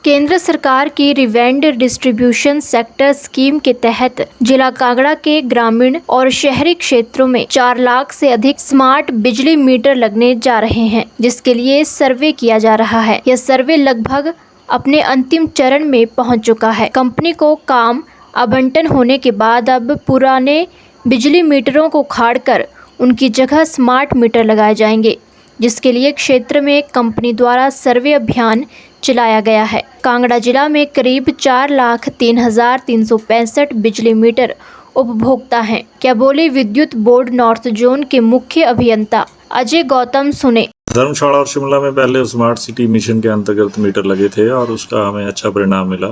केंद्र सरकार की रिवेंड डिस्ट्रीब्यूशन सेक्टर स्कीम के तहत जिला कांगड़ा के ग्रामीण और शहरी क्षेत्रों में 4 लाख से अधिक स्मार्ट बिजली मीटर लगने जा रहे हैं, जिसके लिए सर्वे किया जा रहा है। यह सर्वे लगभग अपने अंतिम चरण में पहुंच चुका है। कंपनी को काम आवंटन होने के बाद अब पुराने बिजली मीटरों को उखाड़कर उनकी जगह स्मार्ट मीटर लगाए जाएंगे, जिसके लिए क्षेत्र में कंपनी द्वारा सर्वे अभियान चलाया गया है। कांगड़ा जिला में करीब 4,03,365 बिजली मीटर उपभोक्ता हैं। क्या बोले विद्युत बोर्ड नॉर्थ जोन के मुख्य अभियंता अजय गौतम, सुने। धर्मशाला और शिमला में पहले स्मार्ट सिटी मिशन के अंतर्गत मीटर लगे थे और उसका हमें अच्छा परिणाम मिला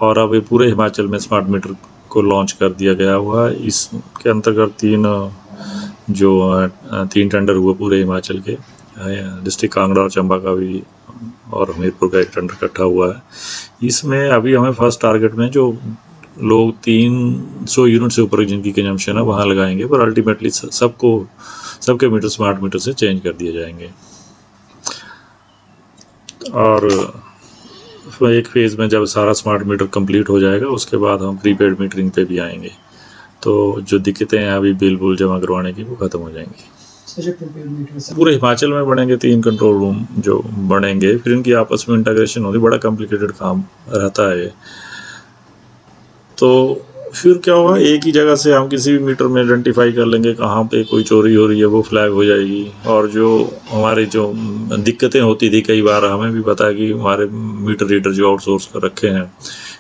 और अब ये पूरे हिमाचल में स्मार्ट मीटर को लॉन्च कर दिया गया हुआ है। इसके अंतर्गत तीन टेंडर हुए पूरे हिमाचल के, डिस्ट्रिक्ट कांगड़ा और चंबा का भी और हमीरपुर का एक टेंडर इकट्ठा हुआ है। इसमें अभी हमें फर्स्ट टारगेट में जो लोग 300 यूनिट से ऊपर जिनकी कंजम्पशन है वहाँ लगाएंगे, पर अल्टीमेटली सबके मीटर स्मार्ट मीटर से चेंज कर दिए जाएंगे। और एक फेज़ में जब सारा स्मार्ट मीटर कंप्लीट हो जाएगा उसके बाद हम प्रीपेड मीटरिंग पे भी आएंगे, तो जो दिक्कतें हैं अभी बिल जमा करवाने की वो ख़त्म हो जाएंगी। पूरे हिमाचल में बनेंगे 3 कंट्रोल रूम जो बनेंगे, फिर इनकी आपस में इंटीग्रेशन होगी। बड़ा कॉम्प्लिकेटेड काम रहता है। तो फिर क्या होगा, एक ही जगह से हम किसी भी मीटर में आइडेंटिफाई कर लेंगे कहाँ पे कोई चोरी हो रही है, वो फ्लैग हो जाएगी। और जो हमारी जो दिक्कतें होती थी, कई बार हमें भी पता है कि हमारे मीटर रीडर जो आउटसोर्स कर रखे हैं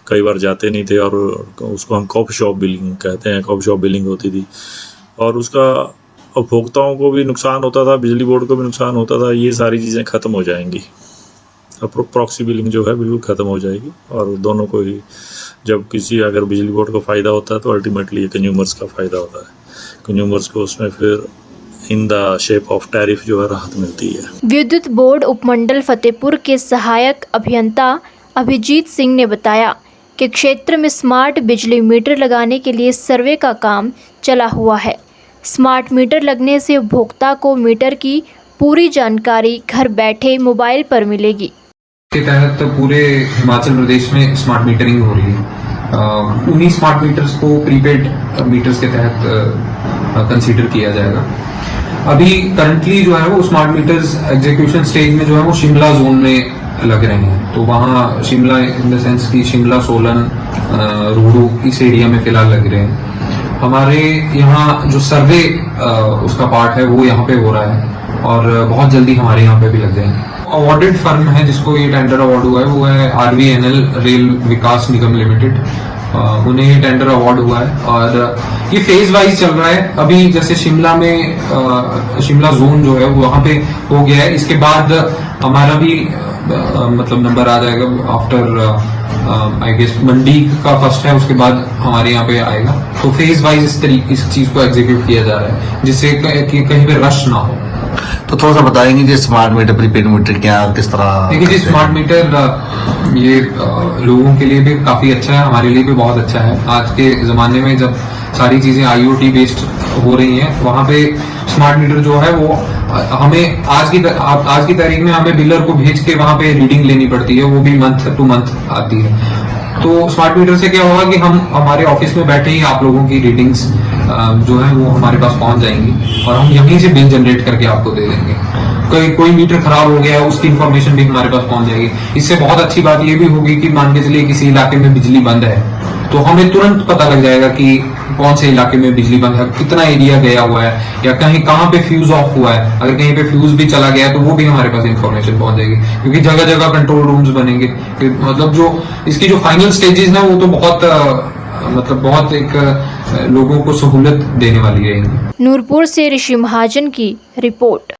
कई बार जाते नहीं थे और उसको हम कॉफ़ी शॉप बिलिंग कहते हैं, कॉफ़ी शॉप बिलिंग होती थी और उसका उपभोक्ताओं को भी नुकसान होता था, बिजली बोर्ड को भी नुकसान होता था। ये सारी चीज़ें ख़त्म हो जाएंगी। अब प्रॉक्सी बिलिंग जो है बिल्कुल ख़त्म हो जाएगी और दोनों को ही, जब किसी अगर बिजली बोर्ड को फ़ायदा होता है तो अल्टीमेटली कंज्यूमर्स का फ़ायदा होता है। कंज्यूमर्स को उसमें फिर in the shape of tariff जो है राहत मिलती है। विद्युत बोर्ड उपमंडल फतेहपुर के सहायक अभियंता अभिजीत सिंह ने बताया कि क्षेत्र में स्मार्ट बिजली मीटर लगाने के लिए सर्वे का काम चला हुआ है। स्मार्ट मीटर लगने से उपभोक्ता को मीटर की पूरी जानकारी घर बैठे मोबाइल पर मिलेगी। के तहत पूरे हिमाचल प्रदेश में स्मार्ट मीटरिंग हो रही है। उन्हीं स्मार्ट मीटर्स को प्रीपेड मीटर्स के तहत कंसीडर किया जाएगा। अभी करंटली जो है वो स्मार्ट मीटर्स एग्जीक्यूशन स्टेज में जो है वो शिमला जोन में लग रहे हैं। तो वहाँ शिमला इन द सेंस की शिमला, सोलन, रोहडू इस एरिया में फिलहाल लग रहे हैं। हमारे यहाँ जो सर्वे उसका पार्ट है वो यहाँ पे हो रहा है और बहुत जल्दी हमारे यहाँ पे भी लग जाएंगे। अवॉर्डेड फर्म है जिसको ये टेंडर अवार्ड हुआ है वो है RVNL रेल विकास निगम लिमिटेड। उन्हें ये टेंडर अवार्ड हुआ है और ये फेज वाइज चल रहा है। अभी जैसे शिमला में शिमला जोन जो है वो वहाँ पे हो गया है। इसके बाद हमारा भी मतलब नंबर आ जाएगा आफ्टर आई गेस मंडी का फर्स्ट है, उसके बाद हमारे यहाँ पे आएगा। तो फेज वाइज इस चीज को एग्जीक्यूट किया जा रहा है जिससे कहीं पे रश ना हो। तो थोड़ा सा बताएंगे जी स्मार्ट मीटर, प्रीपेड मीटर क्या किस तरह? देखिए जी, स्मार्ट मीटर ये लोगों के लिए भी काफी अच्छा है, हमारे लिए भी बहुत अच्छा है। आज के जमाने में जब सारी चीजें IoT बेस्ड हो रही हैं, वहाँ पे स्मार्ट मीटर जो है वो हमें आज की तारीख में हमें बिलर को भेज के वहाँ पे रीडिंग लेनी पड़ती है, वो भी मंथ टू मंथ आती है। तो स्मार्ट मीटर से क्या होगा कि हम हमारे ऑफिस में बैठे ही आप लोगों की रीडिंग्स जो है वो हमारे पास पहुंच जाएंगी और हम यहीं से बिल जनरेट करके आपको दे देंगे। कोई मीटर खराब हो गया है उसकी इन्फॉर्मेशन भी हमारे पास पहुंच जाएगी। इससे बहुत अच्छी बात ये भी होगी कि मान के चलिए किसी इलाके में बिजली बंद है तो हमें तुरंत पता लग जाएगा कि कौन से इलाके में बिजली बंद है, कितना एरिया गया हुआ है या कहीं कहाँ पे फ्यूज ऑफ हुआ है। अगर कहीं पे फ्यूज भी चला गया है तो वो भी हमारे पास इन्फॉर्मेशन पहुंच जाएगी, क्योंकि जगह जगह कंट्रोल रूम्स बनेंगे। मतलब जो इसकी जो फाइनल स्टेजेस है वो तो बहुत एक लोगों को सहूलत देने वाली है। नूरपुर से ऋषि महाजन की रिपोर्ट।